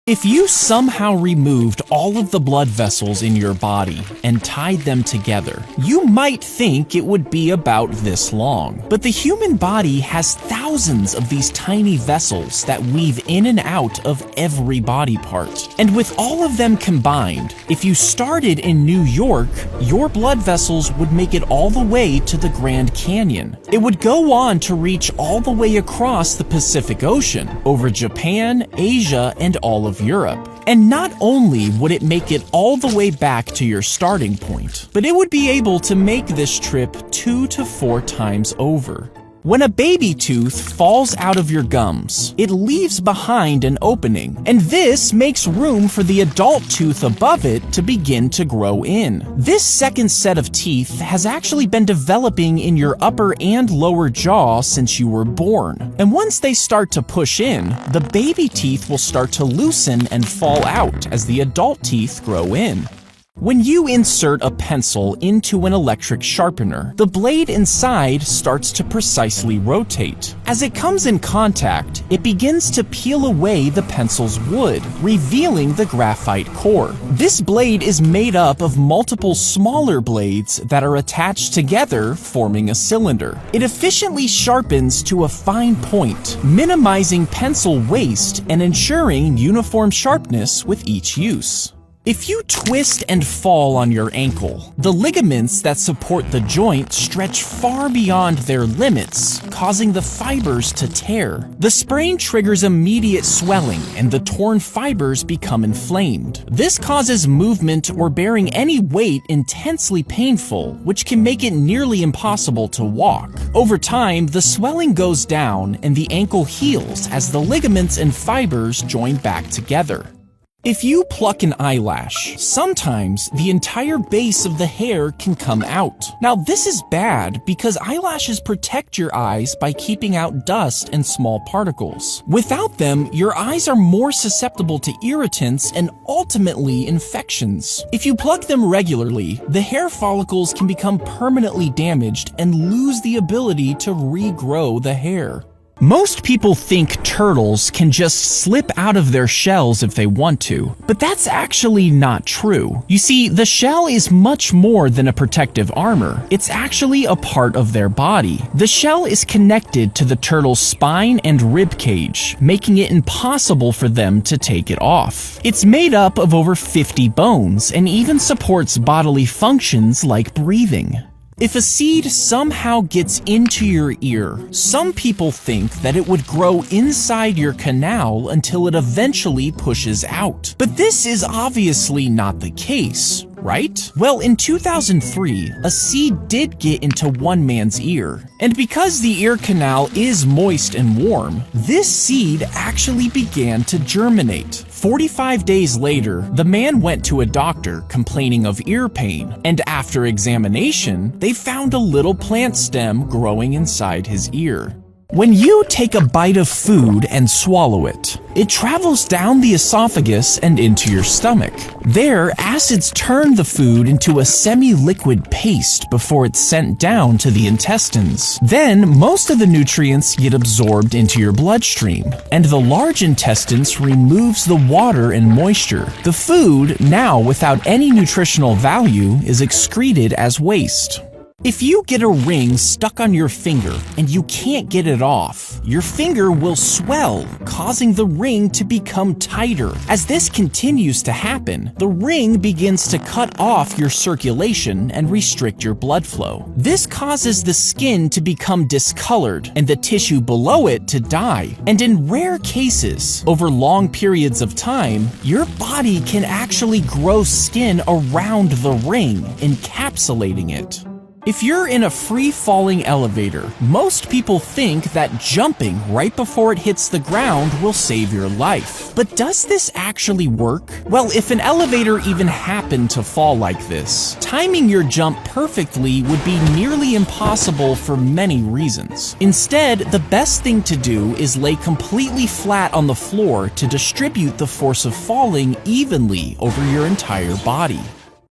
If you somehow removed all of the blood vessels in your body and tied them together, you might think it would be about this long. But the human body has thousands of these tiny vessels that weave in and out of every body part. And with all of them combined, if you started in New York, your blood vessels would make it all the way to the Grand Canyon. It would go on to reach all the way across the Pacific Ocean, over Japan, Asia, and all of Europe. And not only would it make it all the way back to your starting point, but it would be able to make this trip 2 to 4 times over. When a baby tooth falls out of your gums, it leaves behind an opening, and this makes room for the adult tooth above it to begin to grow in. This second set of teeth has actually been developing in your upper and lower jaw since you were born. And once they start to push in, the baby teeth will start to loosen and fall out as the adult teeth grow in. When you insert a pencil into an electric sharpener, the blade inside starts to precisely rotate. As it comes in contact, it begins to peel away the pencil's wood, revealing the graphite core. This blade is made up of multiple smaller blades that are attached together, forming a cylinder. It efficiently sharpens to a fine point, minimizing pencil waste and ensuring uniform sharpness with each use. If you twist and fall on your ankle, the ligaments that support the joint stretch far beyond their limits, causing the fibers to tear. The sprain triggers immediate swelling, and the torn fibers become inflamed. This causes movement or bearing any weight intensely painful, which can make it nearly impossible to walk. Over time, the swelling goes down and the ankle heals as the ligaments and fibers join back together. If you pluck an eyelash, sometimes the entire base of the hair can come out. Now, this is bad because eyelashes protect your eyes by keeping out dust and small particles. Without them, your eyes are more susceptible to irritants and ultimately infections. If you pluck them regularly, the hair follicles can become permanently damaged and lose the ability to regrow the hair. Most people think turtles can just slip out of their shells if they want to, but that's actually not true. You see, the shell is much more than a protective armor. It's actually a part of their body. The shell is connected to the turtle's spine and rib cage, making it impossible for them to take it off. It's made up of over 50 bones and even supports bodily functions like breathing. If a seed somehow gets into your ear, some people think that it would grow inside your canal until it eventually pushes out. But this is obviously not the case, right? Well, in 2003, a seed did get into one man's ear. And because the ear canal is moist and warm, this seed actually began to germinate. 45 days later, the man went to a doctor complaining of ear pain, and after examination, they found a little plant stem growing inside his ear. When you take a bite of food and swallow it, it travels down the esophagus and into your stomach. There, acids turn the food into a semi-liquid paste before it's sent down to the intestines. Then, most of the nutrients get absorbed into your bloodstream, and the large intestines removes the water and moisture. The food, now without any nutritional value, is excreted as waste. If you get a ring stuck on your finger and you can't get it off, your finger will swell, causing the ring to become tighter. As this continues to happen, the ring begins to cut off your circulation and restrict your blood flow. This causes the skin to become discolored and the tissue below it to die. And in rare cases, over long periods of time, your body can actually grow skin around the ring, encapsulating it. If you're in a free-falling elevator, most people think that jumping right before it hits the ground will save your life. But does this actually work? Well, if an elevator even happened to fall like this, timing your jump perfectly would be nearly impossible for many reasons. Instead, the best thing to do is lay completely flat on the floor to distribute the force of falling evenly over your entire body.